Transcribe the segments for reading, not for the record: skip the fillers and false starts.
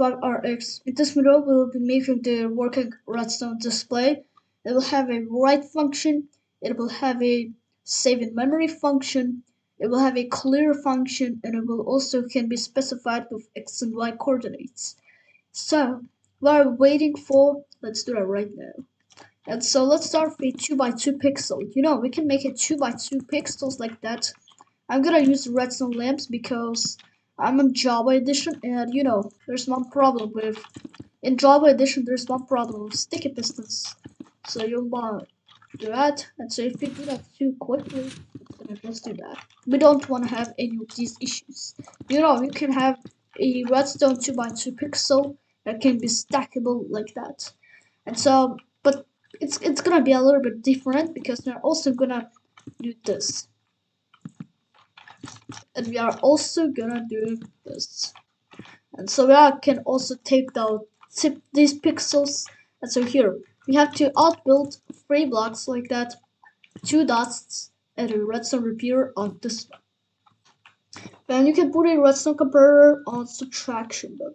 RX. In this video, we will be making the working redstone display. It will have a write function, it will have a save in memory function, it will have a clear function, and it will also can be specified with X and Y coordinates. So, while we're waiting for, let's do that right now. And so let's start with a 2x2 pixel. You know, we can make it 2x2 pixels like that. I'm gonna use redstone lamps because I'm in Java edition, and you know, there's one problem with in Java edition. There's one problem with sticky pistons. So you'll want to do that, and so if you do that too quickly, it's gonna just do that. We don't want to have any of these issues. You know, you can have a redstone 2x2 pixel that can be stackable like that, and so, but it's gonna be a little bit different because they're also gonna do this. And we are also gonna do this, and so we can also take down these pixels. And so here we have to outbuild 3 blocks like that, 2 dots, and a redstone repeater on this one. Then you can put a redstone comparator on subtraction mode.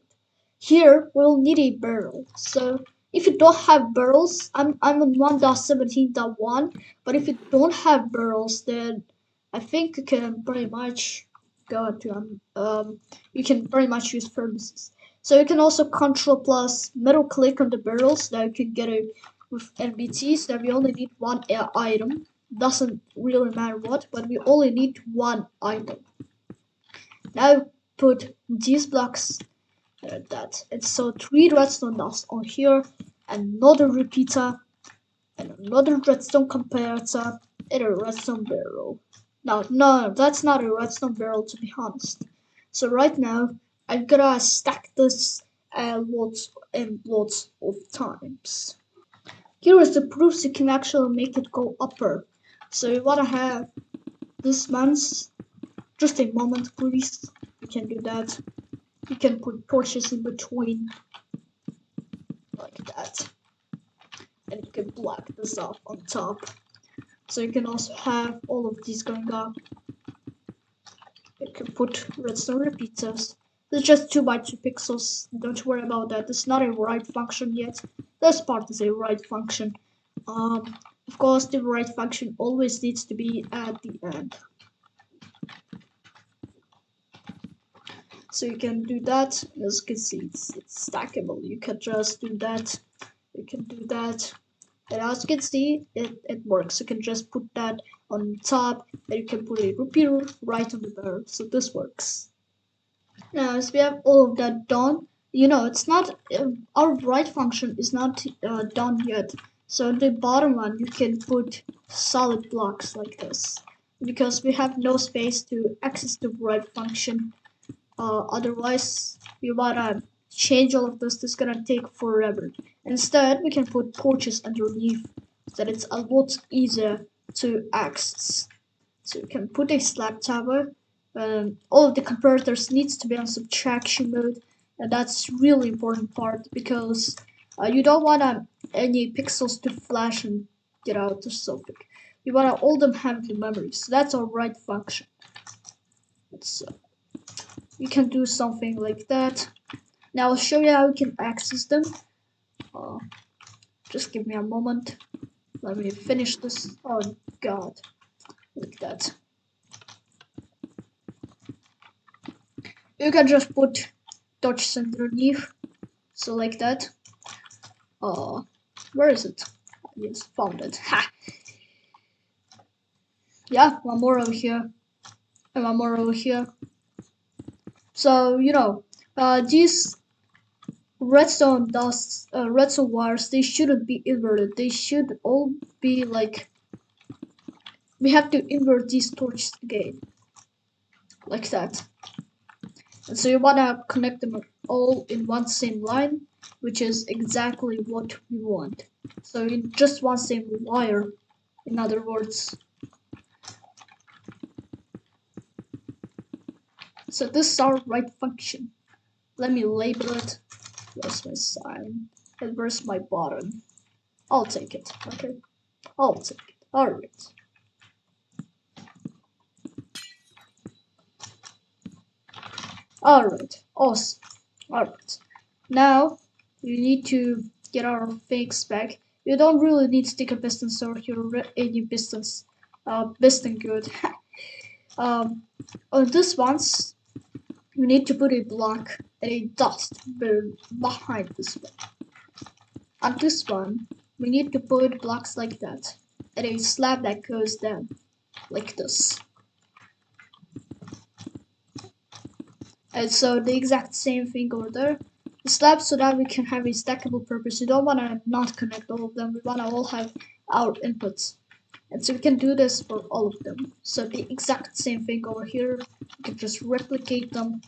Here we'll need a barrel. So if you don't have barrels, I'm on 1.17.1, but if you don't have barrels, then I think you can pretty much go to you can pretty much use furnaces. So you can also control plus middle click on the barrels that you can get it with NBT, so that we only need one item. Doesn't really matter what, but we only need one item. Now put these blocks like that. And so 3 redstone dots on here, another repeater, and another redstone comparator, and a redstone barrel. No, that's not a redstone barrel, to be honest. So right now, I'm gonna stack this lots and lots of times. Here is the proof you can actually make it go upper. So you wanna have this one's. Just a moment, please. You can do that. You can put torches in between, like that. And you can block this off on top. So you can also have all of these going up. You can put redstone repeaters. This is just 2x2 pixels. Don't worry about that. It's not a write function yet. This part is a write function. Of course, the write function always needs to be at the end. So you can do that. As you can see, it's stackable. You can just do that. You can do that. And as you can see, it works. You can just put that on top, and you can put a repeater right on the barrel. So this works. Now, as we have all of that done, you know, it's not, our write function is not done yet. So the bottom one, you can put solid blocks like this, because we have no space to access the write function. Otherwise, we wanna change all of this. This is gonna take forever. Instead, we can put torches underneath so that it's a lot easier to access. So you can put a slab tower. All of the comparators needs to be on subtraction mode, and that's really important part because you don't want any pixels to flash and get out or something. You want all them have the memory. So that's our write function. So you can do something like that. Now I'll show you how you can access them. Just give me a moment. Let me finish this. Oh god, like that. You can just put torches underneath, so like that. Where is it? Yes, found it. Ha! Yeah, one more over here, and one more over here. So you know, these redstone dust, redstone wires, they shouldn't be inverted. They should all be like, we have to invert these torches again, like that. And so you wanna connect them all in one same line, which is exactly what we want. So in just one same wire, in other words. So this is our write function. Let me label it. Where's my sign? And where's my button? I'll take it, okay? I'll take it. Alright. Alright, awesome. Alright. Now we need to get our fakes back. You don't really need sticker pistons or your any pistons. Piston good. On this ones, we need to put a block and a dust behind this one. On this one, we need to put blocks like that and a slab that goes down like this. And so the exact same thing over there. The slabs so that we can have a stackable purpose. We don't want to not connect all of them. We want to all have our inputs. And so we can do this for all of them. So the exact same thing over here. We can just replicate them.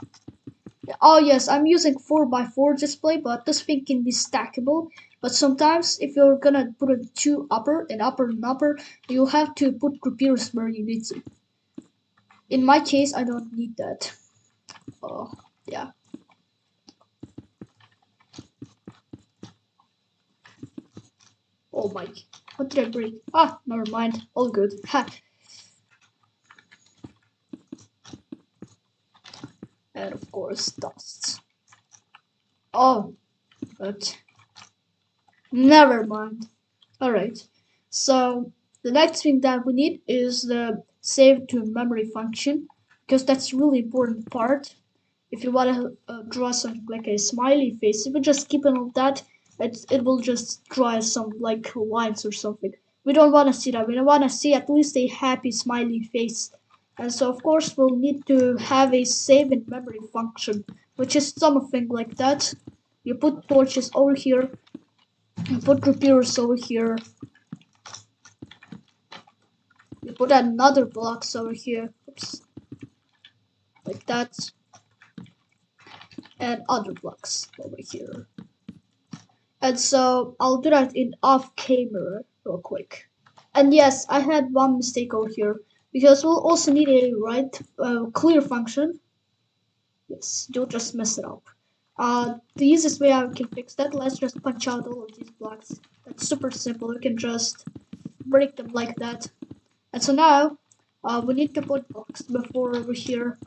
Oh yes, I'm using 4x4 display, but this thing can be stackable. But sometimes if you're gonna put a two upper and upper and upper, you have to put repeaters where you need to. In my case, I don't need that. Oh, yeah. Oh my, what did I break? Ah, never mind, all good. Ha. And of course, dust. Oh, but never mind. Alright, so the next thing that we need is the save to memory function, because that's really important part. If you want to draw something like a smiley face, if you just keep it on that, it will just draw some like lines or something. We don't want to see that. We want to see at least a happy smiley face. And so of course we'll need to have a save in memory function, which is something like that. You put torches over here, you put repeaters over here, you put another blocks over here, oops, like that, and other blocks over here. And so I'll do that in off camera real quick. And yes, I had one mistake over here because we'll also need a clear function. Yes, don't just mess it up. The easiest way I can fix that, let's just punch out all of these blocks. That's super simple. You can just break them like that. And so now we need to put blocks before over here.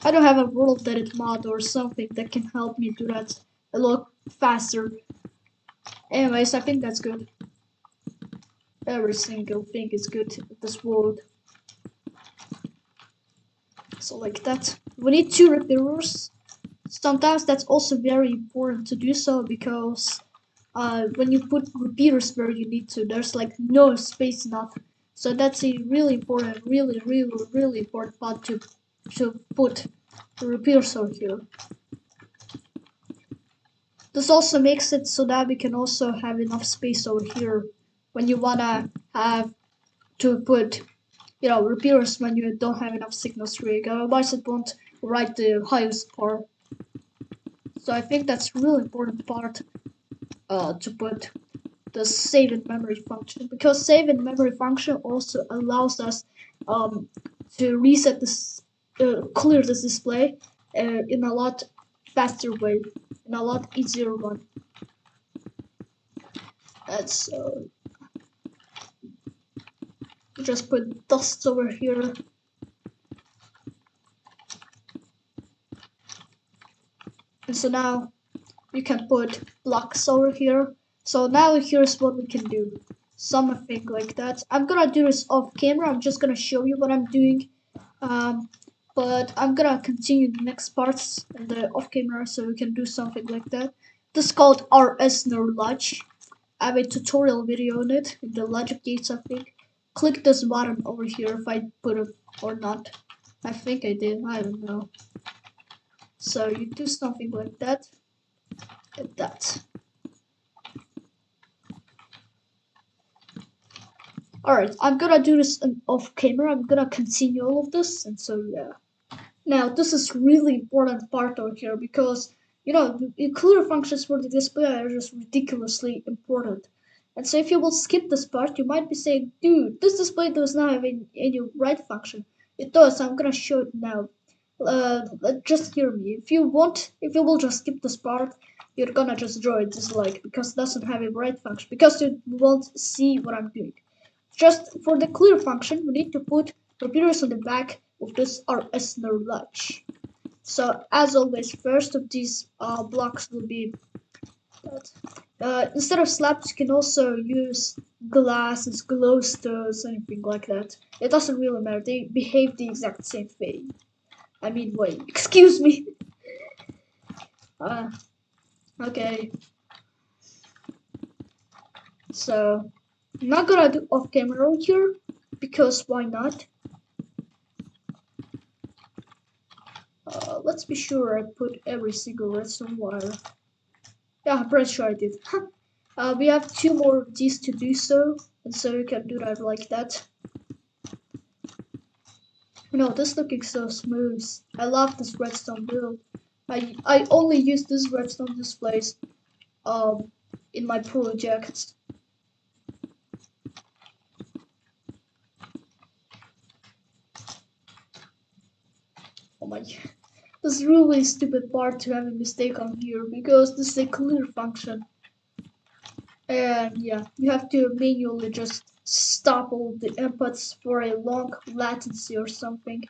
I don't have a world edit mod or something that can help me do that a lot faster. Anyways, I think that's good. Every single thing is good in this world. So like that. We need two repeaters. Sometimes that's also very important to do so because when you put repeaters where you need to, there's like no space enough. So that's a really important, really important part to put the repeaters over here. This also makes it so that we can also have enough space over here when you wanna have to put, you know, repeaters when you don't have enough signals rig. Otherwise, it won't write the highest part. So I think that's really important part to put the save in memory function, because save in memory function also allows us to reset this, clear this display in a lot faster way, in a lot easier one. And so just put dust over here. And so now you can put blocks over here. So now here's what we can do. Something like that. I'm gonna do this off camera. I'm just gonna show you what I'm doing. But I'm gonna continue the next parts in the off camera so we can do something like that. This is called RS Nerd Lodge. I have a tutorial video on it in the logic gates, I think. Click this button over here if I put it or not. I think I did, I don't know. So you do something like that and that. Alright, I'm gonna do this off camera. I'm gonna continue all of this, and so yeah. Now this is really important part over here because you know the clear functions for the display are just ridiculously important. And so if you will skip this part, you might be saying, dude, this display does not have any write function. It does, I'm gonna show it now. Just hear me. If you will just skip this part, you're gonna just draw a dislike because it doesn't have a write function, because you won't see what I'm doing. Just for the clear function, we need to put repeaters on the back of this RS Latch. So as always, first of these blocks will be that. Instead of slabs, you can also use glasses, glowstones, anything like that. It doesn't really matter. They behave the exact same way. I mean, wait, excuse me. Uh, okay. So, I'm not gonna do off camera here because why not? Let's be sure I put every single redstone wire. Yeah, I'm pretty sure I did. We have 2 more of these to do so, and so you can do that like that. No, this looking so smooth. I love this redstone build. I only use this redstone displays um in my projects. Oh my, this is really stupid part to have a mistake on here because this is a clear function. And yeah, you have to manually just stop all the inputs for a long latency or something,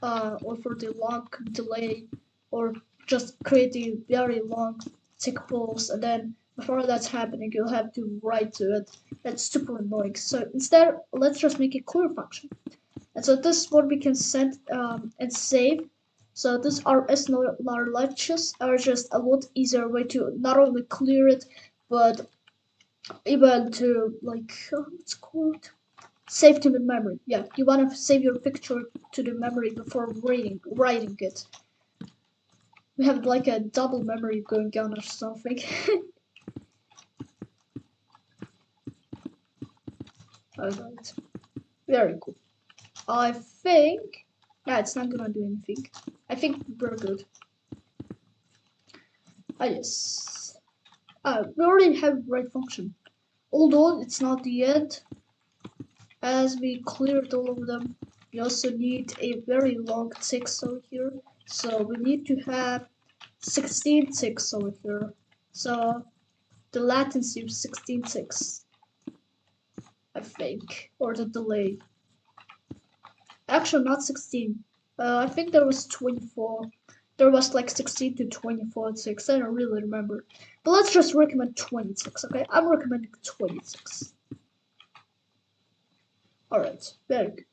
or for the long delay, or just create a very long tick pulse, and then before that's happening, you'll have to write to it. That's super annoying. So instead, let's just make a clear function. And so this is what we can send and save. So this RS latches are just a lot easier way to not only clear it, but even to like what's called save to the memory. Yeah, you want to save your picture to the memory before writing it. We have like a double memory going on or something. Alright, very cool. I think yeah, it's not gonna do anything. I think we're good. Ah yes. We already have right function. Although it's not the end, as we cleared all of them, we also need a very long ticks over here. So we need to have 16 ticks over here. So the latency of 16 ticks, I think, or the delay. Actually, not 16. I think there was 24. There was like 16 to 24 ticks. I don't really remember. But let's just recommend 26, okay? I'm recommending 26. Alright, very good.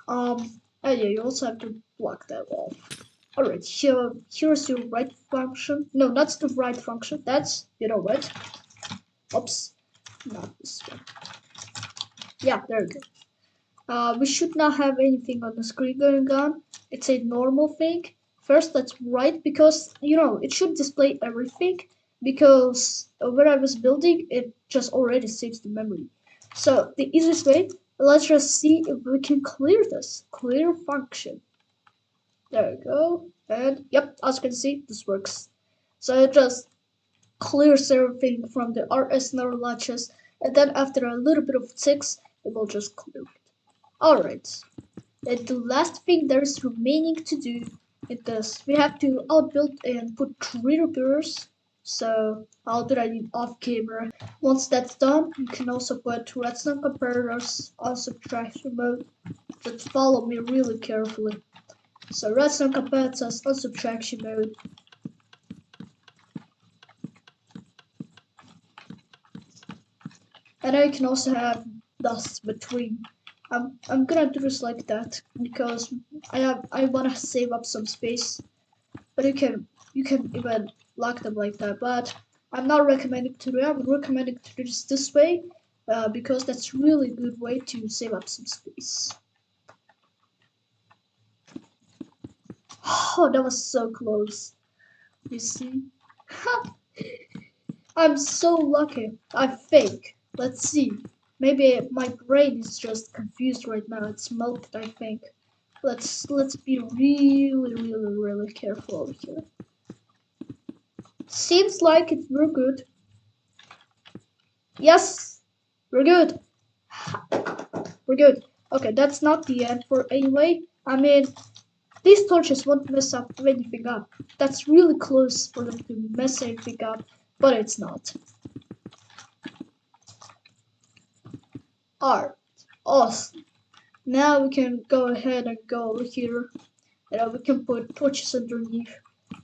And yeah, you also have to block that off. Alright, here's your right function. No, that's the right function. That's, you know what? Oops, not this one. Yeah, there we go. We should not have anything on the screen going on. It's a normal thing. First, let's write because, you know, it should display everything because when I was building, it just already saves the memory. So the easiest way, let's just see if we can clear this. Clear function. There we go. And yep, as you can see, this works. So it just clears everything from the RS neural latches, and then after a little bit of ticks, it will just clear it. Alright. And the last thing there is remaining to do is this. We have to outbuild and put 3 repeaters. So I'll do that in off camera. Once that's done, you can also put redstone comparators on subtraction mode. Just follow me really carefully. So redstone comparators on subtraction mode. And then you can also have dust between. I'm gonna do this like that because I wanna save up some space. But you can even lock them like that. But I'm not recommending to do that. I'm recommending to do this way because that's really good way to save up some space. Oh, that was so close. You see? I'm so lucky. I think. Let's see. Maybe my brain is just confused right now. It's melted, I think. Let's be really careful over here. Seems like we're good. Yes, we're good. We're good. Okay, that's not the end for anyway. I mean, these torches won't mess up anything up. That's really close for them to mess anything up, but it's not. Alright, awesome. Now we can go ahead and go over here we can put torches underneath.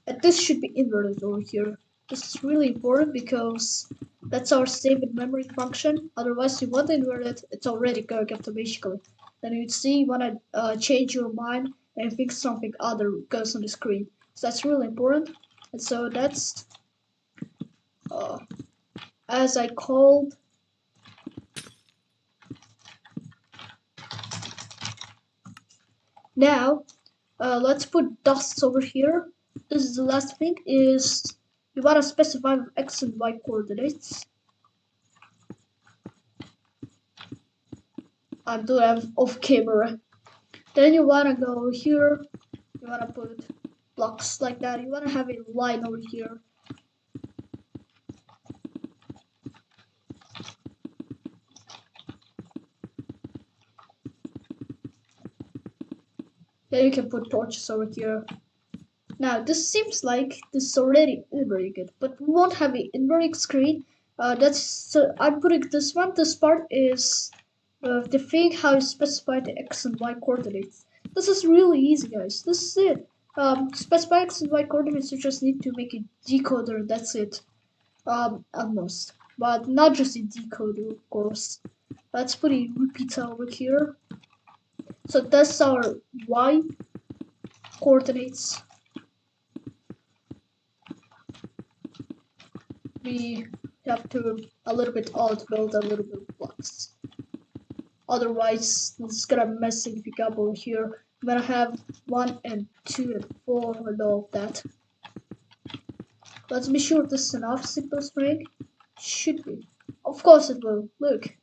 And this should be inverted over here. This is really important because that's our save in memory function. Otherwise, you want to invert it, it's already going automatically. Then you'd see you want to change your mind and think something other goes on the screen. So that's really important. And so that's uh, as I called. Now, let's put dots over here. This is the last thing is you want to specify x and y coordinates. I'm doing it off camera. Then you want to go here. You want to put blocks like that. You want to have a line over here. Then you can put torches over here. Now this seems like this is already very good, but we won't have an inverted screen. I'm putting this one. This part is the thing how you specify the x and y coordinates. This is really easy, guys. This is it. Specify x and y coordinates. You just need to make a decoder. That's it. Almost, but not just a decoder, of course. Let's put a repeater over here. So that's our y coordinates. We have to a little bit build a little bit of blocks. Otherwise, it's gonna mess everything up over here. I'm gonna have 1 and 2 and 4 and all of that. Let's be sure this is enough simple string. Should be. Of course it will. Look.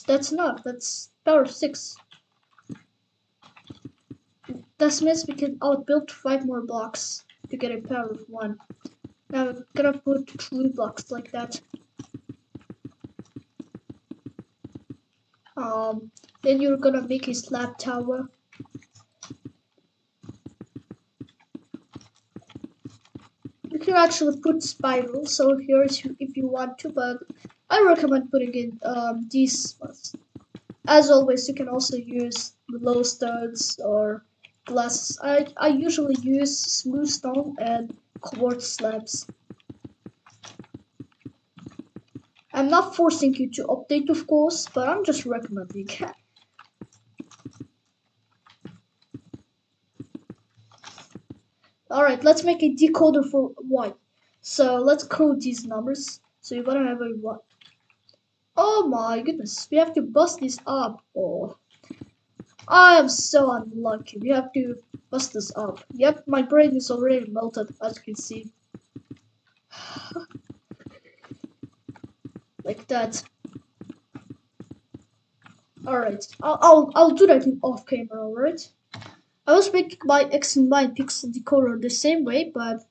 That's enough. That's power 6. That means we can outbuild 5 more blocks to get a power of 1. Now I'm gonna put 3 blocks like that. Then you're gonna make a slab tower. You can actually put spirals over here if you want to, but I recommend putting in these ones. As always, you can also use glowstones or glasses. I usually use smooth stone and quartz slabs. I'm not forcing you to update, of course, but I'm just recommending. Alright, let's make a decoder for y. So let's code these numbers. So you wanna have a y. Oh my goodness, we have to bust this up. Oh, I am so unlucky. We have to bust this up. Yep, my brain is already melted, as you can see. Like that. Alright, I'll do that in off camera, alright? I was making my X and Y pixel decoder the same way, but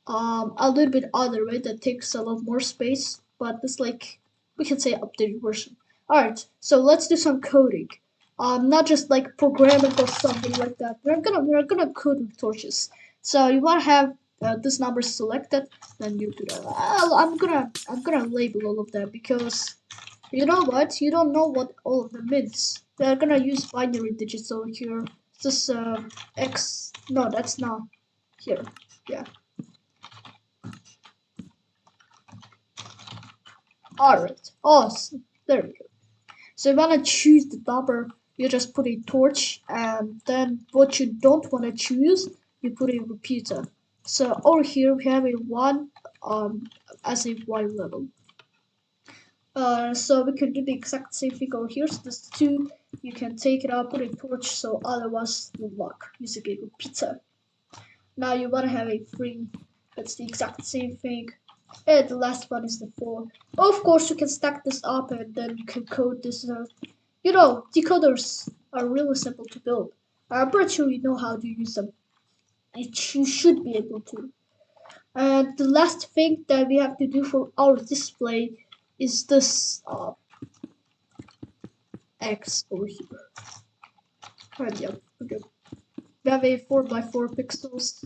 a little bit other way that takes a lot more space, but it's like we can say updated version. Alright, so let's do some coding. Not just like programming or something like that. We're gonna code with torches. So you wanna have this number selected, then you do that. I'm gonna label all of that because you know what? You don't know what all of them means. They're gonna use binary digits over here. This X. No, that's not here. Yeah. Alright. Awesome. There we go. So you wanna choose the number. You just put a torch, and then what you don't wanna choose, you put a repeater. So over here we have a 1 as a y level. So we can do the exact same thing over here. So this 2, you can take it out, put a torch, so otherwise you lock using a repeater. Now you wanna have a 3, that's the exact same thing. And the last one is the 4. Of course you can stack this up and then you can code this. You know, decoders are really simple to build. I'm pretty sure you know how to use them. You should be able to. And the last thing that we have to do for our display is this X over here. Right, yeah, okay. We have a 4x4 pixels.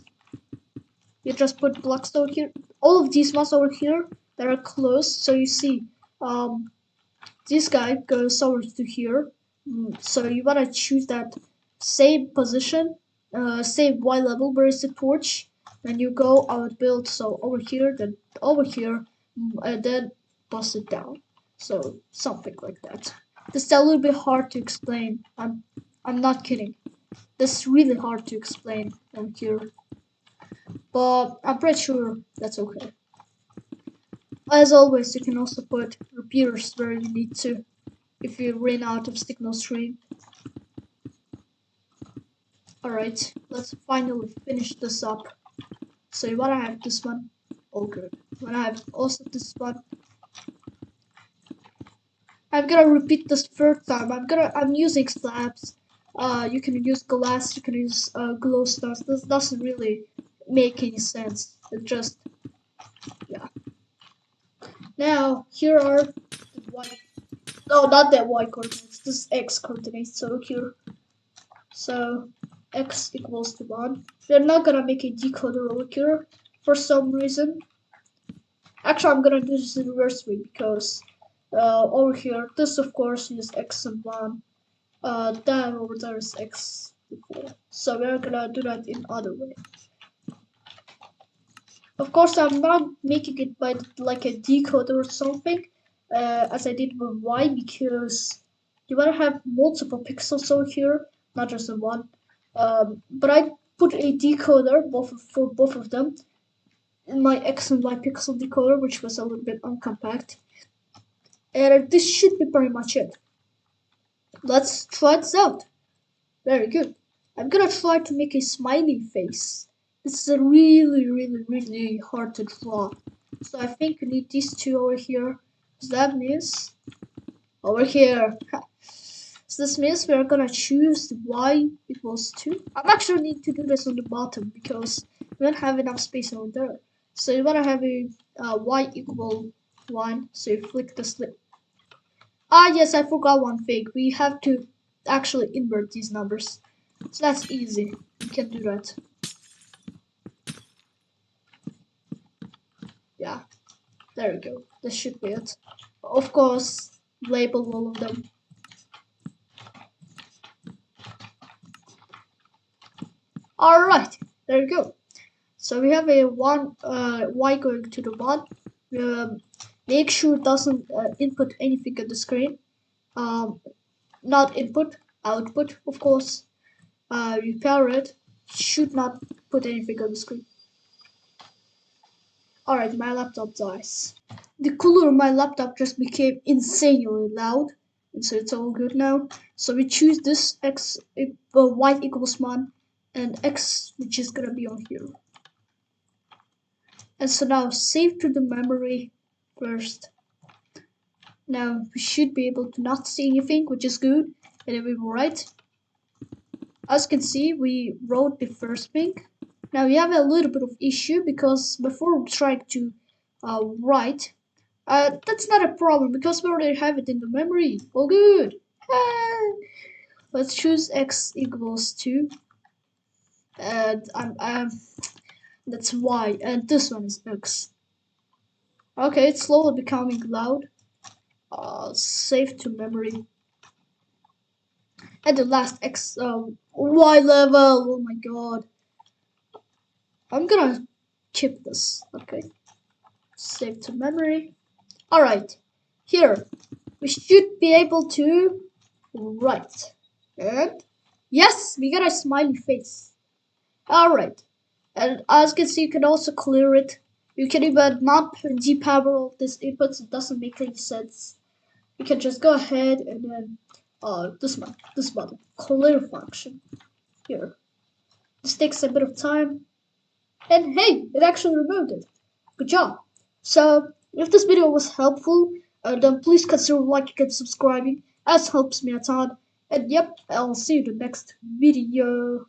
You just put blocks over here. All of these ones over here that are closed. So you see, this guy goes over to here. So you wanna choose that same position say Y level, where is the torch? Then you go out build, so over here, then over here, and then bust it down. So something like that. This is a little bit hard to explain. I'm not kidding. This is really hard to explain over here, but I'm pretty sure that's okay. As always, you can also put repeaters where you need to if you run out of signal stream. Alright, let's finally finish this up. So you wanna have this one? Oh good. You wanna have also this one? I'm gonna repeat this third time. I'm using slabs. You can use glass, you can use glow stars. This doesn't really make any sense. It just yeah. Now here are the y. No, not that y coordinates. This is x coordinates. So here. So x equals to 1. We're not gonna make a decoder over here for some reason. Actually, I'm gonna do this in reverse way because over here, this of course is x and 1. That over there is x equal. So we're gonna do that in other way. Of course, I'm not making it by like a decoder or something, as I did with y, because you wanna have multiple pixels over here, not just the one. But I put a decoder for both of them in my x and y pixel decoder, which was a little bit uncompact. And this should be pretty much it. Let's try this out. Very good. I'm gonna try to make a smiley face. This is a really hard to draw. So I think we need these two over here. So that means over here. So this means we're gonna choose y equals 2. I'm actually need to do this on the bottom because we don't have enough space over there. So you wanna have a y equal 1. So you flick the slip. Ah yes, I forgot one thing. We have to actually invert these numbers. So that's easy. You can do that. Yeah, there we go. This should be it. Of course, label all of them. Alright, there we go. So we have a one y going to the 1. Make sure it doesn't input anything on the screen. Not input, output, of course. Repair it. Should not put anything on the screen. Alright, my laptop dies. The cooler of my laptop just became insanely loud, and so it's all good now. So we choose this y equals 1, and x, which is gonna be on here. And so now save to the memory first. Now we should be able to not see anything, which is good, and then we will write. As you can see, we wrote the first thing. Now we have a little bit of issue because before trying to write, that's not a problem because we already have it in the memory. All good. Let's choose x equals 2, and that's y, and this one is x. Okay, it's slowly becoming loud. Save to memory. And the last x y level. Oh my god. I'm gonna chip this. Okay. Save to memory. Alright. Here. We should be able to write. And yes, we got a smiley face. Alright. And as you can see, you can also clear it. You can even not depower all this inputs. It doesn't make any sense. You can just go ahead and then this button, clear function. Here. This takes a bit of time. And hey, it actually removed it. Good job. So, if this video was helpful, then please consider liking and subscribing, as helps me a ton. And yep, I'll see you in the next video.